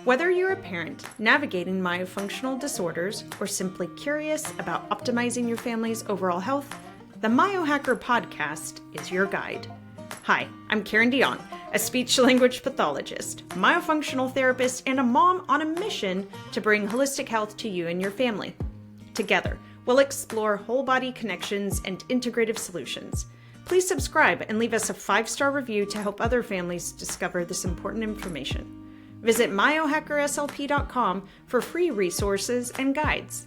Whether you're a parent navigating myofunctional disorders or simply curious about optimizing your family's overall health, the Myohacker Podcast is your guide. Hi, I'm Karindy, a speech-language pathologist, myofunctional therapist, and a mom on a mission to bring holistic health to you and your family. Together, we'll explore whole-body connections and integrative solutions. Please subscribe and leave us a 5-star review to help other families discover this important information. Visit myohackerslp.com for free resources and guides.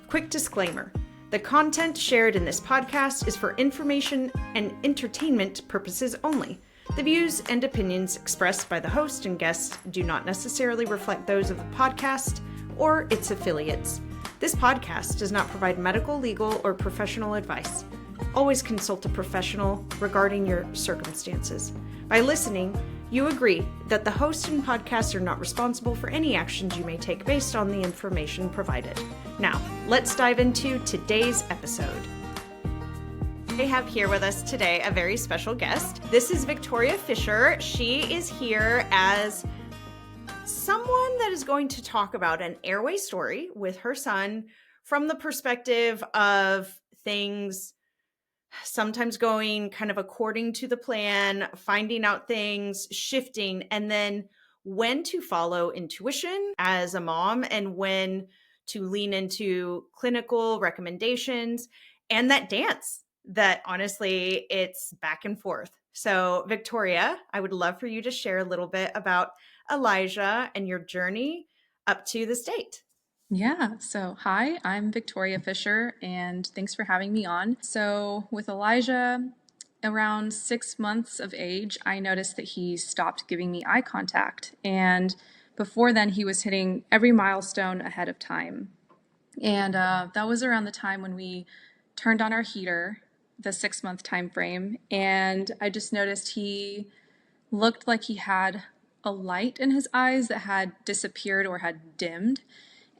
Quick disclaimer. The content shared in this podcast is for information and entertainment purposes only. The views and opinions expressed by the host and guests do not necessarily reflect those of the podcast or its affiliates. This podcast does not provide medical, legal, or professional advice. Always consult a professional regarding your circumstances. By listening, you agree that the host and podcast are not responsible for any actions you may take based on the information provided. Now, let's dive into today's episode. I have here with us today a very special guest. This is Victoria Fisher. She is here as someone that is going to talk about an airway story with her son from the perspective of things sometimes going kind of according to the plan, finding out things, shifting, and then when to follow intuition as a mom and when to lean into clinical recommendations and that dance that honestly it's back and forth. So Victoria, I would love for you to share a little bit about Elijah and your journey up to this date. Yeah, so hi, I'm Victoria Fisher, and thanks for having me on. So with Elijah, around 6 months of age, I noticed that he stopped giving me eye contact. And before then, he was hitting every milestone ahead of time. And that was around the time when we turned on our heater, the 6-month time frame. And I just noticed he looked like he had a light in his eyes that had disappeared or had dimmed.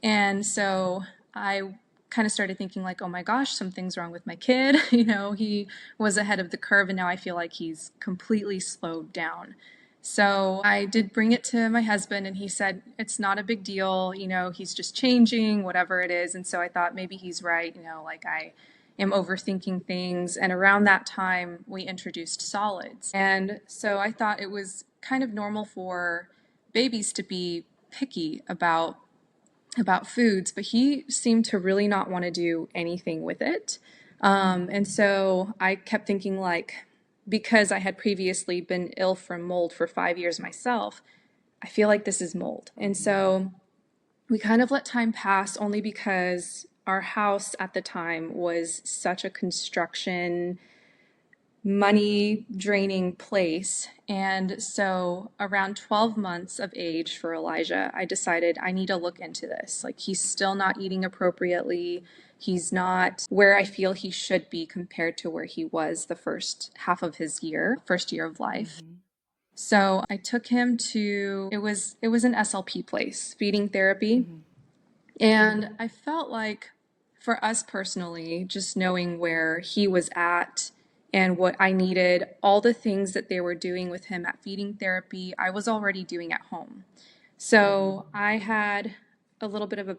And so I kind of started thinking like, oh my gosh, something's wrong with my kid. He was ahead of the curve and now I feel like he's completely slowed down. So I did bring it to my husband and he said, it's not a big deal. He's just changing, whatever it is. And so I thought maybe he's right. Like I am overthinking things. And around that time we introduced solids. And so I thought it was kind of normal for babies to be picky about foods, but he seemed to really not want to do anything with it. And so I kept thinking like, because I had previously been ill from mold for 5 years myself, I feel like this is mold. And so we kind of let time pass only because our house at the time was such a construction money draining place. And so around 12 months of age for Elijah, I decided I need to look into this. Like he's still not eating appropriately. He's not where I feel he should be compared to where he was the first half of his first year of life. Mm-hmm. So I took him to, it was an SLP place, feeding therapy. Mm-hmm. And I felt like for us personally, just knowing where he was at and what I needed, all the things that they were doing with him at feeding therapy, I was already doing at home. So I had a little bit of a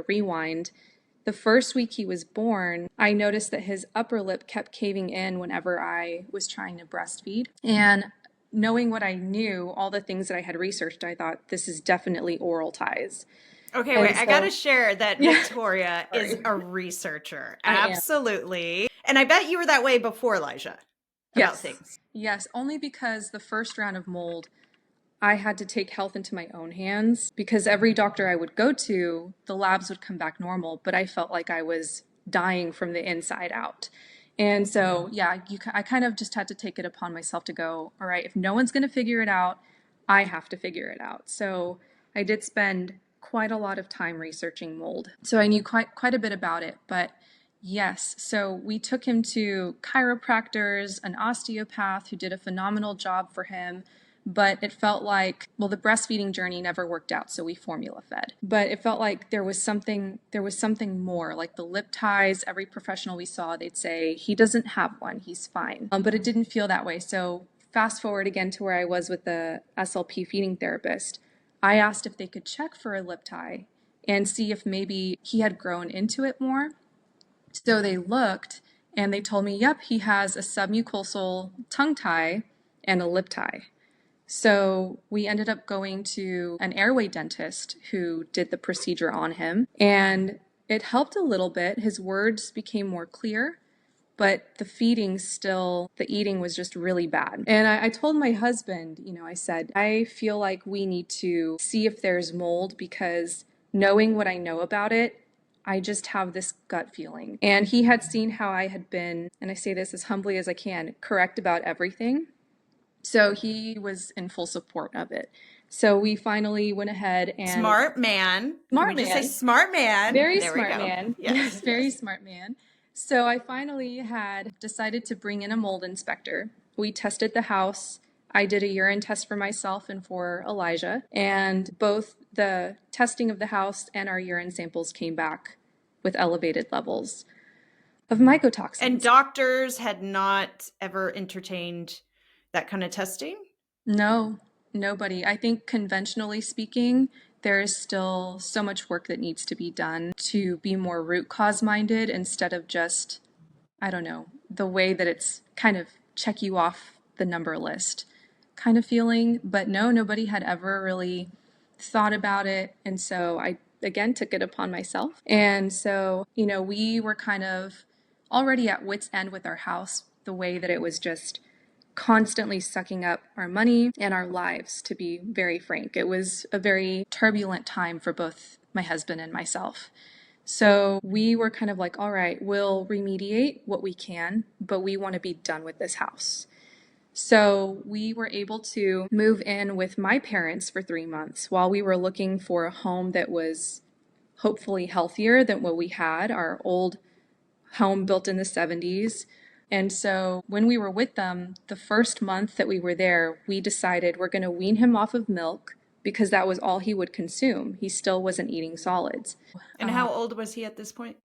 rewind. The first week he was born, I noticed that his upper lip kept caving in whenever I was trying to breastfeed. And knowing what I knew, all the things that I had researched, I thought this is definitely oral ties. Okay, wait, I got to share that Victoria is a researcher. Absolutely. And I bet you were that way before Elijah about things. Yes, only because the first round of mold, I had to take health into my own hands because every doctor I would go to, the labs would come back normal, but I felt like I was dying from the inside out. And so, I kind of just had to take it upon myself to go, all right, if no one's going to figure it out, I have to figure it out. So I did spend quite a lot of time researching mold. So I knew quite a bit about it, but yes. So we took him to chiropractors, an osteopath who did a phenomenal job for him, but it felt like, the breastfeeding journey never worked out. So we formula fed, but it felt like there was something more, like the lip ties. Every professional we saw, they'd say, he doesn't have one, he's fine. But it didn't feel that way. So fast forward again to where I was with the SLP feeding therapist. I asked if they could check for a lip tie and see if maybe he had grown into it more. So they looked and they told me, yep, he has a submucosal tongue tie and a lip tie. So we ended up going to an airway dentist who did the procedure on him, and it helped a little bit. His words became more clear, but the eating was just really bad. And I told my husband, I said, I feel like we need to see if there's mold, because knowing what I know about it, I just have this gut feeling. And he had seen how I had been, and I say this as humbly as I can, correct about everything. So he was in full support of it. So we finally went ahead and... Smart man. Smart Can we man. just say smart man? Very there smart we go. man. Yes, very smart man. So I finally had decided to bring in a mold inspector. We tested the house. I did a urine test for myself and for Elijah, and both the testing of the house and our urine samples came back with elevated levels of mycotoxins. And doctors had not ever entertained that kind of testing? No, nobody. I think conventionally speaking, there is still so much work that needs to be done to be more root cause minded instead of just, I don't know, the way that it's kind of check you off the number list kind of feeling. But no, nobody had ever really thought about it. And so I, again, took it upon myself. And so, we were kind of already at wit's end with our house, the way that it was just constantly sucking up our money and our lives, to be very frank. It was a very turbulent time for both my husband and myself. So we were kind of like, all right, we'll remediate what we can, but we want to be done with this house. So we were able to move in with my parents for 3 months while we were looking for a home that was hopefully healthier than what we had, our old home built in the 70s. And so when we were with them, the first month that we were there, we decided we're going to wean him off of milk because that was all he would consume. He still wasn't eating solids. And how old was he at this point?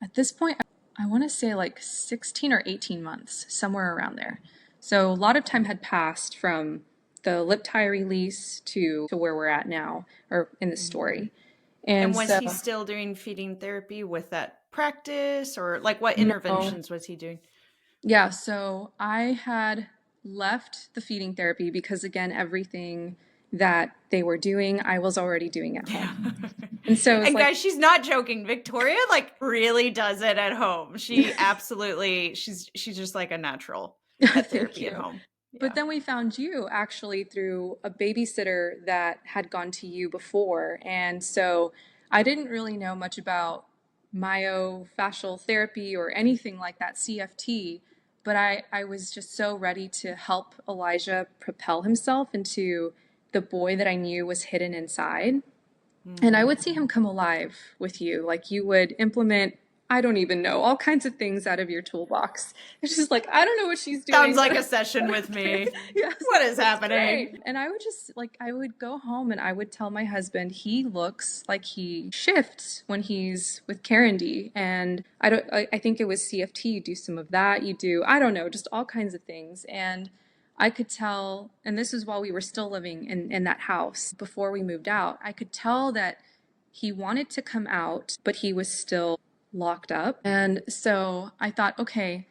At this point, I want to say like 16 or 18 months, somewhere around there. So a lot of time had passed from the lip tie release to where we're at now, or in the story. And was he still doing feeding therapy with that practice, or like what interventions was he doing? Yeah, so I had left the feeding therapy because, again, everything that they were doing, I was already doing at home. And so, and guys, she's not joking. Victoria really does it at home. She absolutely, she's just like a natural at therapy at home. Yeah. But then we found you actually through a babysitter that had gone to you before. And so I didn't really know much about myofascial therapy or anything like that, CFT, but I was just so ready to help Elijah propel himself into the boy that I knew was hidden inside. And I would see him come alive with you. Like, you would implement, I don't even know, all kinds of things out of your toolbox. It's just like, I don't know what she's doing. Sounds like a session with me. Yes, what is happening? Great. And I would just I would go home and I would tell my husband, he looks like he shifts when he's with Karindy. And I think it was CFT. You do some of that. You do, I don't know, just all kinds of things. And I could tell, and this is while we were still living in that house before we moved out, I could tell that he wanted to come out, but he was still locked up. And so I thought, okay,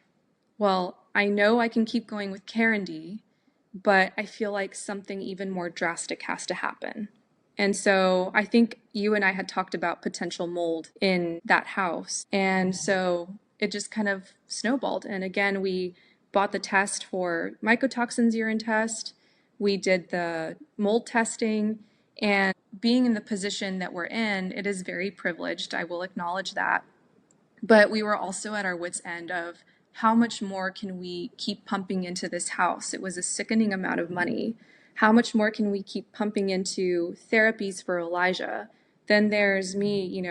well, I know I can keep going with Karindy, but I feel like something even more drastic has to happen. And so I think you and I had talked about potential mold in that house. And so it just kind of snowballed. And again, we bought the test for mycotoxins urine test. We did the mold testing, and being in the position that we're in, it is very privileged. I will acknowledge that. But we were also at our wit's end of how much more can we keep pumping into this house? It was a sickening amount of money. How much more can we keep pumping into therapies for Elijah? Then there's me,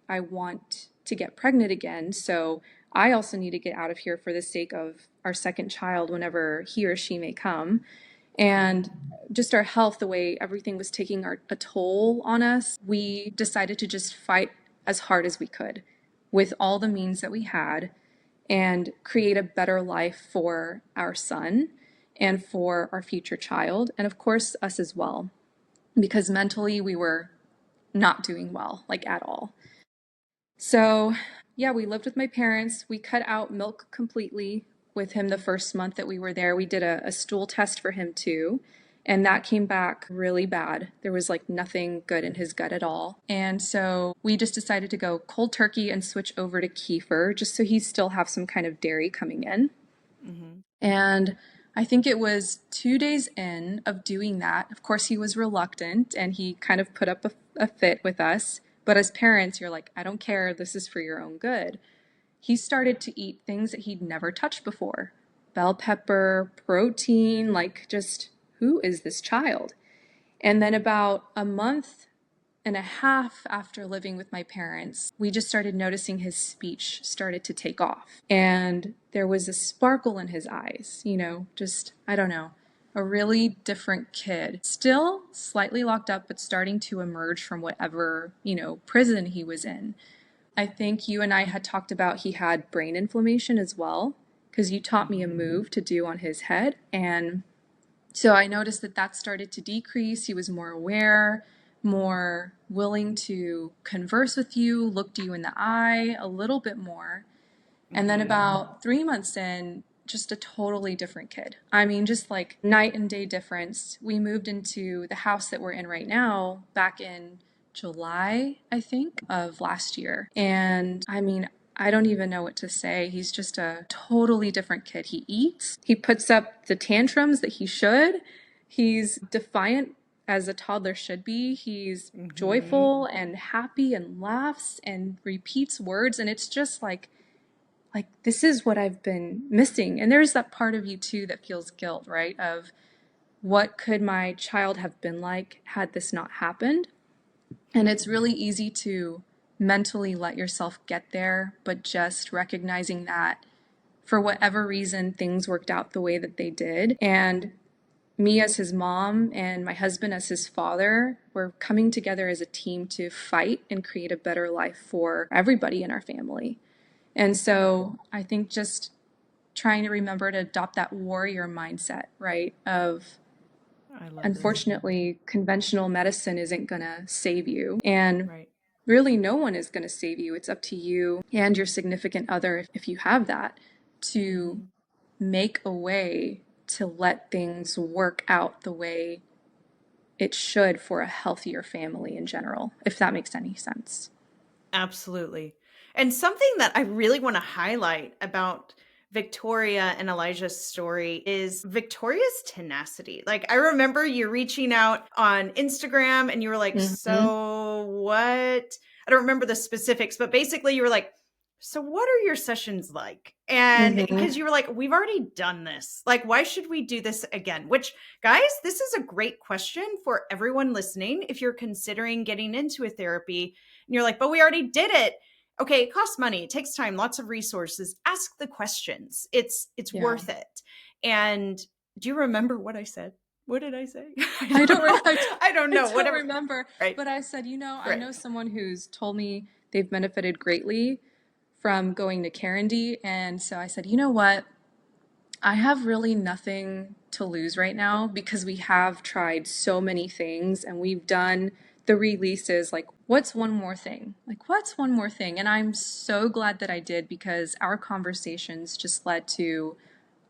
I want to get pregnant again. So I also need to get out of here for the sake of our second child whenever he or she may come. And just our health, the way everything was taking a toll on us, we decided to just fight as hard as we could with all the means that we had and create a better life for our son and for our future child, and of course us as well. because mentally we were not doing well, like at all. So, yeah, we lived with my parents. We cut out milk completely with him the first month that we were there. We did a stool test for him too, and that came back really bad. There was like nothing good in his gut at all. And so we just decided to go cold turkey and switch over to kefir just so he still have some kind of dairy coming in. Mm-hmm. And I think it was 2 days in of doing that. Of course, he was reluctant and he kind of put up a fit with us. But as parents, you're like, I don't care. This is for your own good. He started to eat things that he'd never touched before. Bell pepper, protein, like just, who is this child? And then about a month and a half after living with my parents, we just started noticing his speech started to take off. And there was a sparkle in his eyes, just, I don't know, a really different kid. Still slightly locked up, but starting to emerge from whatever, prison he was in. I think you and I had talked about he had brain inflammation as well, because you taught me a move to do on his head. And so I noticed that started to decrease. He was more aware, more willing to converse with you, looked you in the eye a little bit more. And then about 3 months in, just a totally different kid. I mean, just like night and day difference. We moved into the house that we're in right now back in July, I think, of last year. And I mean, I don't even know what to say. He's just a totally different kid. He eats, he puts up the tantrums that he should. He's defiant as a toddler should be. He's joyful and happy and laughs and repeats words. And it's just like, this is what I've been missing. And there's that part of you too that feels guilt, right? Of what could my child have been like had this not happened? And it's really easy to mentally let yourself get there, but just recognizing that for whatever reason, things worked out the way that they did. And me as his mom and my husband as his father, we're coming together as a team to fight and create a better life for everybody in our family. And so I think just trying to remember to adopt that warrior mindset, right? Of unfortunately, conventional medicine isn't going to save you. And really, no one is going to save you. It's up to you and your significant other, if you have that, to make a way to let things work out the way it should for a healthier family in general, if that makes any sense. Absolutely. And something that I really want to highlight about Victoria and Elijah's story is Victoria's tenacity. Like, I remember you reaching out on Instagram and you were like, so what? I don't remember the specifics, but basically you were like, so what are your sessions like? And because you were like, we've already done this. Like, why should we do this again? Which, guys, this is a great question for everyone listening. If you're considering getting into a therapy and you're like, but we already did it. Okay, it costs money. It takes time, lots of resources. Ask the questions. It's worth it. And do you remember what I said? What did I say? I don't know. I don't remember. Right. But I said, I know someone who's told me they've benefited greatly from going to Karindy. And so I said, you know what? I have really nothing to lose right now because we have tried so many things and we've done the releases. Like, what's one more thing? And I'm so glad that I did, because our conversations just led to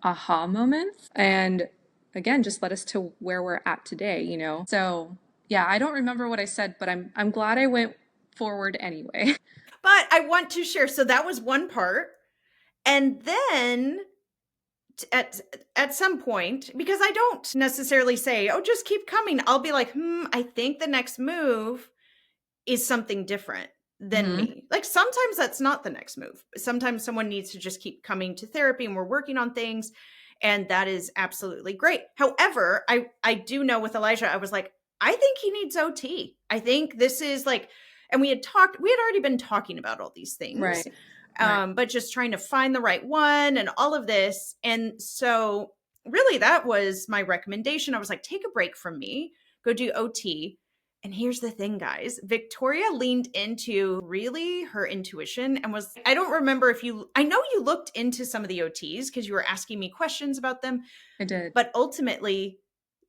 aha moments. And again, just led us to where we're at today, So yeah, I don't remember what I said, but I'm glad I went forward anyway. But I want to share. So that was one part. And then at some point, because I don't necessarily say, oh, just keep coming. I'll be like, I think the next move is something different than me. Like, sometimes that's not the next move. Sometimes someone needs to just keep coming to therapy and we're working on things. And that is absolutely great. However, I do know with Elijah, I was like, I think he needs OT. I think this is like, and we had already been talking about all these things. Right. But just trying to find the right one and all of this. And so really that was my recommendation. I was like, take a break from me, go do OT. And here's the thing, guys. Victoria leaned into really her intuition and was, I don't remember I know you looked into some of the OTs because you were asking me questions about them. I did. But ultimately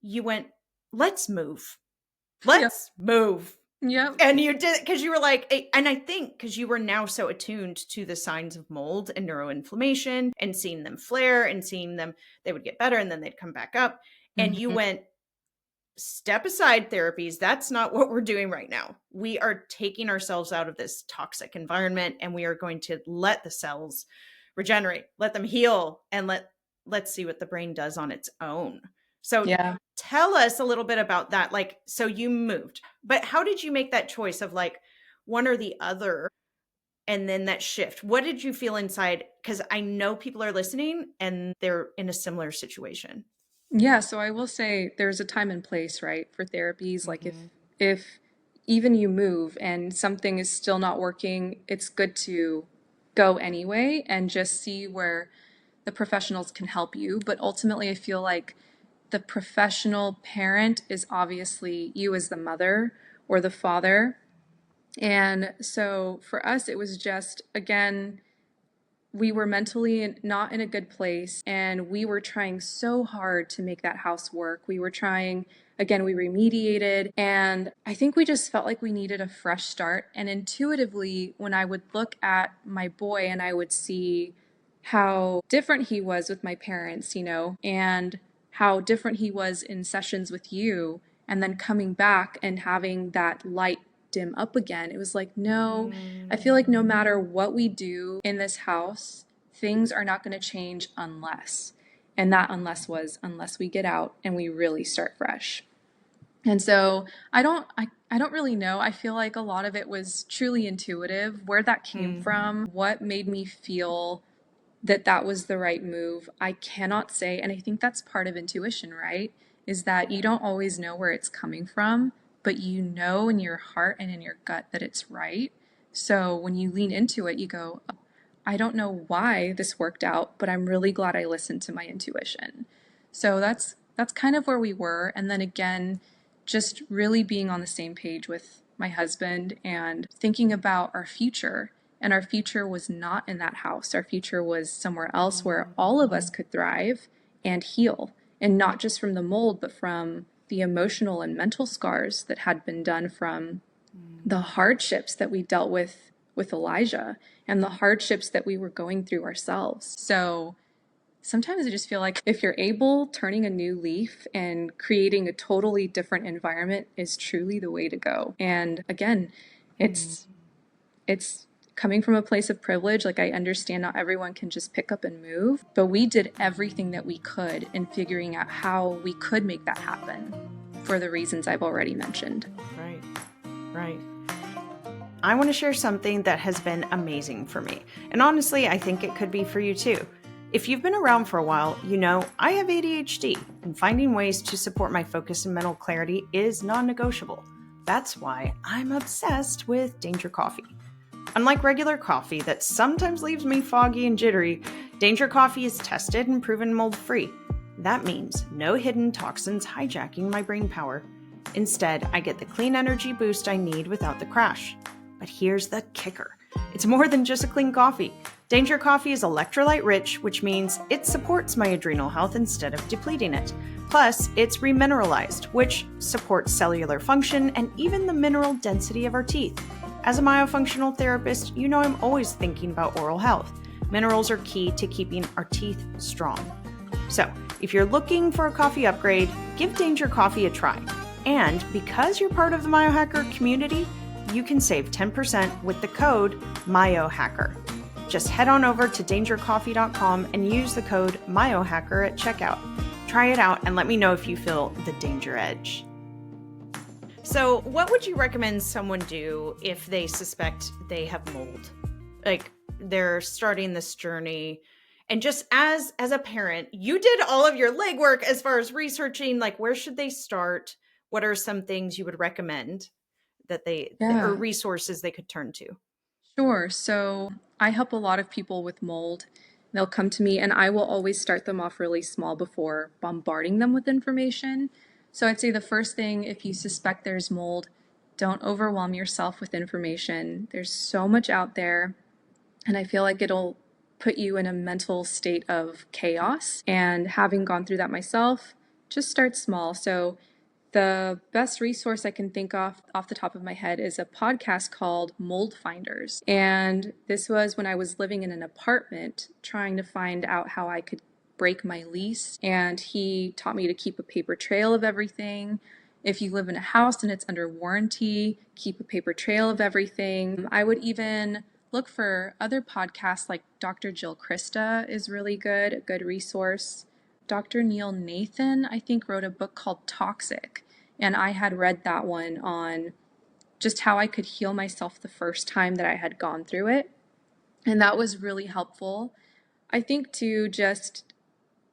you went, let's move. Let's move. Yep. And you did, because you were like, and I think because you were now so attuned to the signs of mold and neuroinflammation and seeing them flare and seeing them, they would get better and then they'd come back up. And you went, step aside therapies. That's not what we're doing right now. We are taking ourselves out of this toxic environment and we are going to let the cells regenerate, let them heal, and let's see what the brain does on its own. So Yeah. tell us a little bit about that. Like, so you moved, but how did you make that choice of like one or the other? And then that shift, what did you feel inside? Because I know people are listening and they're in a similar situation. Yeah, so I will say there's a time and place, right, for therapies. Like if even you move and something is still not working, it's good to go anyway and just see where the professionals can help you. But ultimately, I feel like the professional parent is obviously you as the mother or the father. And so for us, it was just, again, we were mentally not in a good place and we were trying so hard to make that house work. We were trying, again, we remediated, and I think we just felt like we needed a fresh start. And intuitively, when I would look at my boy and I would see how different he was with my parents, and how different he was in sessions with you, and then coming back and having that light dim up again, it was like, no, I feel like no matter what we do in this house, things are not going to change unless. And that unless was unless we get out and we really start fresh. And so I don't really know. I feel like a lot of it was truly intuitive. Where that came from, what made me feel that was the right move, I cannot say. And I think that's part of intuition, right? Is that you don't always know where it's coming from, but you know in your heart and in your gut that it's right. So when you lean into it, you go, oh, I don't know why this worked out, but I'm really glad I listened to my intuition. So that's kind of where we were. And then again, just really being on the same page with my husband and thinking about our future. And our future was not in that house. Our future was somewhere else where all of us could thrive and heal. And not just from the mold, but from the emotional and mental scars that had been done from the hardships that we dealt with Elijah and the hardships that we were going through ourselves. So sometimes I just feel like if you're able, turning a new leaf and creating a totally different environment is truly the way to go. And again, it's coming from a place of privilege. Like, I understand not everyone can just pick up and move, but we did everything that we could in figuring out how we could make that happen for the reasons I've already mentioned. Right. I want to share something that has been amazing for me. And honestly, I think it could be for you too. If you've been around for a while, you know I have ADHD, and finding ways to support my focus and mental clarity is non-negotiable. That's why I'm obsessed with Danger Coffee. Unlike regular coffee that sometimes leaves me foggy and jittery, Danger Coffee is tested and proven mold-free. That means no hidden toxins hijacking my brain power. Instead, I get the clean energy boost I need without the crash. But here's the kicker. It's more than just a clean coffee. Danger Coffee is electrolyte rich, which means it supports my adrenal health instead of depleting it. Plus, it's remineralized, which supports cellular function and even the mineral density of our teeth. As a myofunctional therapist, you know I'm always thinking about oral health. Minerals are key to keeping our teeth strong. So, if you're looking for a coffee upgrade, give Danger Coffee a try. And because you're part of the Myohacker community, you can save 10% with the code Myohacker. Just head on over to dangercoffee.com and use the code Myohacker at checkout. Try it out and let me know if you feel the danger edge. So, what would you recommend someone do if they suspect they have mold? Like, they're starting this journey, and just as a parent, you did all of your legwork as far as researching, like, where should they start? What are some things you would recommend that or resources they could turn to? Sure. So I help a lot of people with mold. They'll come to me and I will always start them off really small before bombarding them with information. So I'd say the first thing, if you suspect there's mold, don't overwhelm yourself with information. There's so much out there, and I feel like it'll put you in a mental state of chaos. And having gone through that myself, just start small. So The best resource I can think off the top of my head is a podcast called Mold Finders. And this was when I was living in an apartment trying to find out how I could break my lease. And he taught me to keep a paper trail of everything. If you live in a house and it's under warranty, keep a paper trail of everything. I would even look for other podcasts like Dr. Jill Krista is really good, a good resource. Dr. Neil Nathan, I think, wrote a book called Toxic, and I had read that one on just how I could heal myself the first time that I had gone through it, and that was really helpful. I think too, just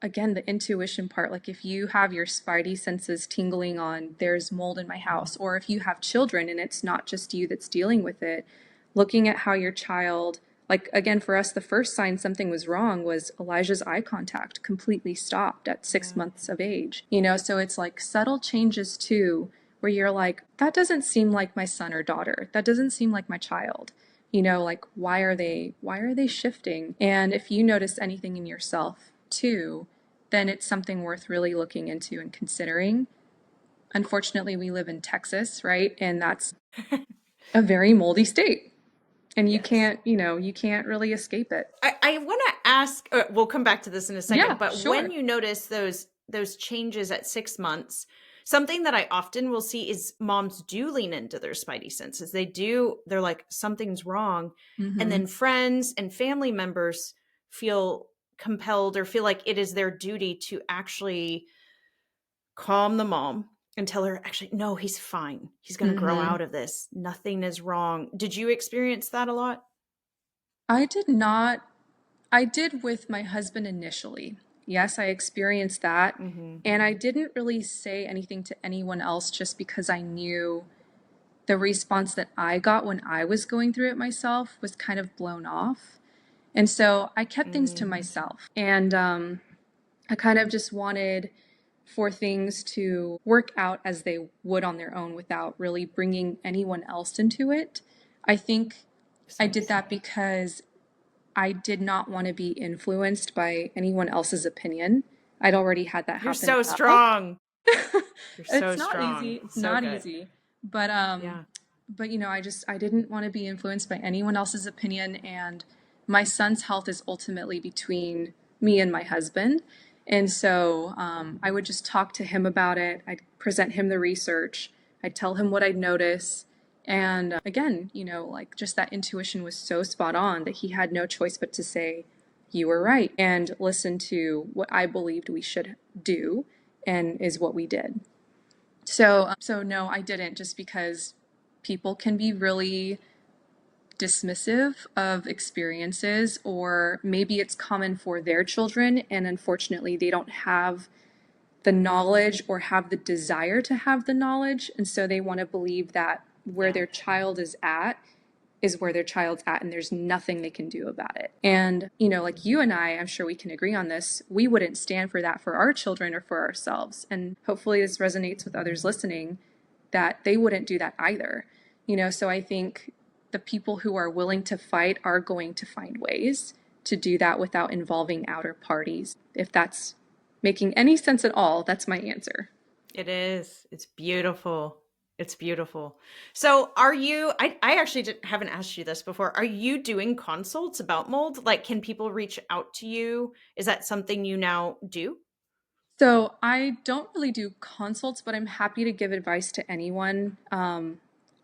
again, the intuition part, like if you have your spidey senses tingling on there's mold in my house, or if you have children and it's not just you that's dealing with it, looking at how your child, like again, for us, the first sign something was wrong was Elijah's eye contact completely stopped at 6 months of age. So it's like subtle changes too, where you're like, that doesn't seem like my son or daughter. That doesn't seem like my child. Like why are they shifting? And if you notice anything in yourself too, then it's something worth really looking into and considering. Unfortunately, we live in Texas, right? And that's a very moldy state. And you can't really escape it. I want to ask, we'll come back to this in a second, but sure. when you notice those changes at 6 months, something that I often will see is moms do lean into their spidey senses. They're like, something's wrong. Mm-hmm. And then friends and family members feel compelled or feel like it is their duty to actually calm the mom and tell her, actually, no, he's fine. He's going to grow out of this. Nothing is wrong. Did you experience that a lot? I did not. I did with my husband initially. Yes, I experienced that. Mm-hmm. And I didn't really say anything to anyone else just because I knew the response that I got when I was going through it myself was kind of blown off. And so I kept things to myself. And I kind of just wanted for things to work out as they would on their own without really bringing anyone else into it. I think I did that because I did not want to be influenced by anyone else's opinion. I'd already had that happen. You're so strong. You're so it's strong. Not easy. It's so not good. Easy. But I didn't want to be influenced by anyone else's opinion, and my son's health is ultimately between me and my husband. And so I would just talk to him about it. I'd present him the research. I'd tell him what I'd notice. And again, like just that intuition was so spot on that he had no choice but to say, you were right, and listen to what I believed we should do, and is what we did. So no, I didn't, just because people can be really dismissive of experiences, or maybe it's common for their children, and unfortunately they don't have the knowledge or have the desire to have the knowledge, and so they want to believe that where their child is at is where their child's at, and there's nothing they can do about it. And, like you and I'm sure we can agree on this, we wouldn't stand for that for our children or for ourselves. And hopefully this resonates with others listening, that they wouldn't do that either. So I think the people who are willing to fight are going to find ways to do that without involving outer parties. If that's making any sense at all, that's my answer. It is. It's beautiful. It's beautiful. So I actually haven't asked you this before. Are you doing consults about mold? Like, can people reach out to you? Is that something you now do? So I don't really do consults, but I'm happy to give advice to anyone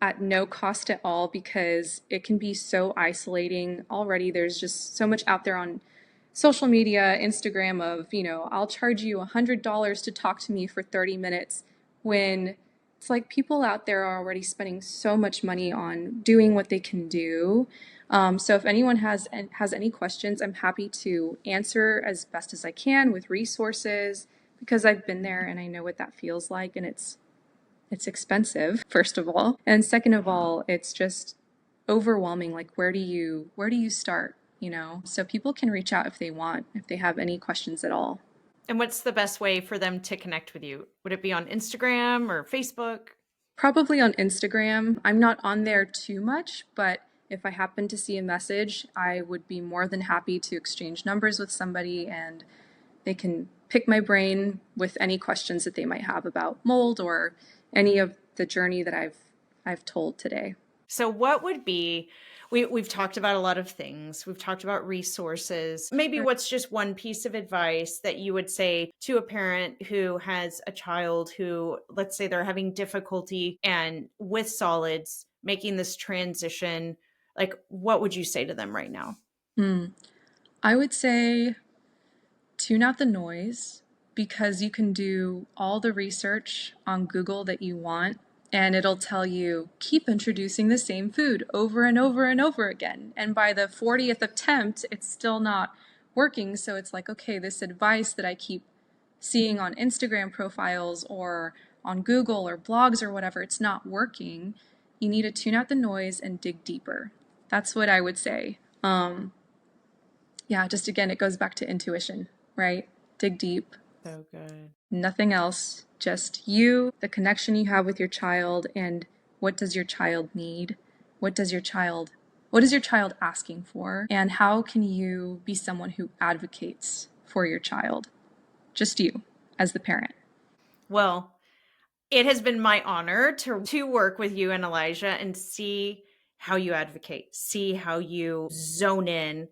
at no cost at all, because it can be so isolating already. There's just so much out there on social media, Instagram of, I'll charge you $100 to talk to me for 30 minutes when it's like people out there are already spending so much money on doing what they can do. So if anyone has any questions, I'm happy to answer as best as I can with resources, because I've been there and I know what that feels like. And it's expensive, first of all. And second of all, it's just overwhelming. Like, where do you start? So people can reach out if they want, if they have any questions at all. And what's the best way for them to connect with you? Would it be on Instagram or Facebook? Probably on Instagram. I'm not on there too much, but if I happen to see a message, I would be more than happy to exchange numbers with somebody, and they can pick my brain with any questions that they might have about mold or any of the journey that I've told today. So what would be, we've talked about a lot of things. We've talked about resources. Maybe what's just one piece of advice that you would say to a parent who has a child who, let's say they're having difficulty and with solids, making this transition, like what would you say to them right now? I would say tune out the noise, because you can do all the research on Google that you want, and it'll tell you, keep introducing the same food over and over and over again. And by the 40th attempt, it's still not working. So it's like, okay, this advice that I keep seeing on Instagram profiles or on Google or blogs or whatever, it's not working. You need to tune out the noise and dig deeper. That's what I would say. Just again, it goes back to intuition, right? Dig deep. So good. Nothing else, just you, the connection you have with your child, and what does your child need? What is your child asking for? And how can you be someone who advocates for your child? Just you, as the parent. Well, it has been my honor to work with you and Elijah and see how you advocate, see how you zone in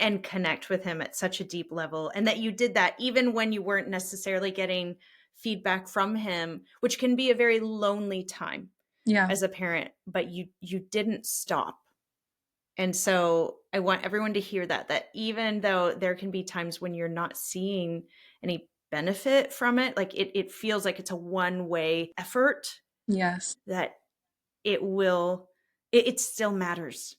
and connect with him at such a deep level. And that you did that even when you weren't necessarily getting feedback from him, which can be a very lonely time as a parent, but you didn't stop. And so I want everyone to hear that even though there can be times when you're not seeing any benefit from it, like it feels like it's a one-way effort. Yes. That it still matters.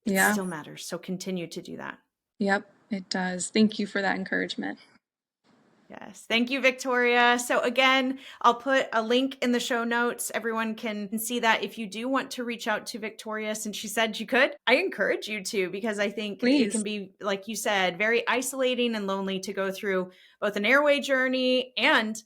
It still matters. So continue to do that. Yep, it does. Thank you for that encouragement. Yes. Thank you, Victoria. So again, I'll put a link in the show notes. Everyone can see that. If you do want to reach out to Victoria, since she said you could, I encourage you to, because I think it can be, like you said, very isolating and lonely to go through both an airway journey and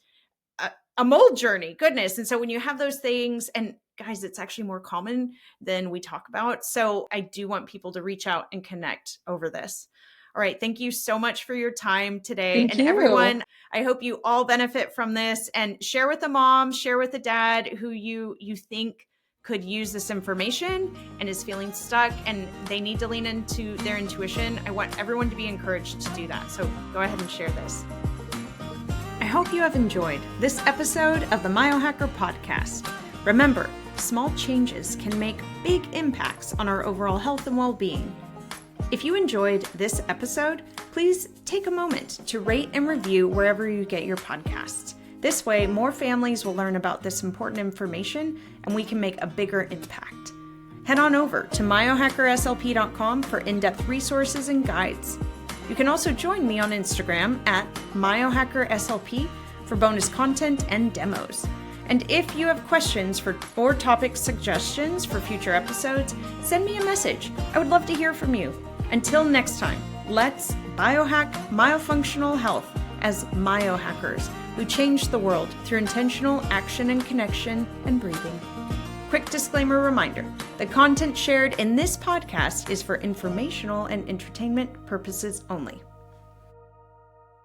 a mold journey. Goodness. And so when you have those things, and guys, it's actually more common than we talk about. So I do want people to reach out and connect over this. All right. Thank you so much for your time today. Thank you. Everyone, I hope you all benefit from this, and share with the mom, share with the dad who you think could use this information and is feeling stuck and they need to lean into their intuition. I want everyone to be encouraged to do that. So go ahead and share this. I hope you have enjoyed this episode of the Myohacker Podcast. Remember, small changes can make big impacts on our overall health and well-being. If you enjoyed this episode, please take a moment to rate and review wherever you get your podcasts. This way, more families will learn about this important information and we can make a bigger impact. Head on over to myohackerslp.com for in-depth resources and guides. You can also join me on Instagram at myohackerslp for bonus content and demos. And if you have questions or topic suggestions for future episodes, send me a message. I would love to hear from you. Until next time, let's biohack myofunctional health as myohackers who change the world through intentional action and connection and breathing. Quick disclaimer reminder, the content shared in this podcast is for informational and entertainment purposes only.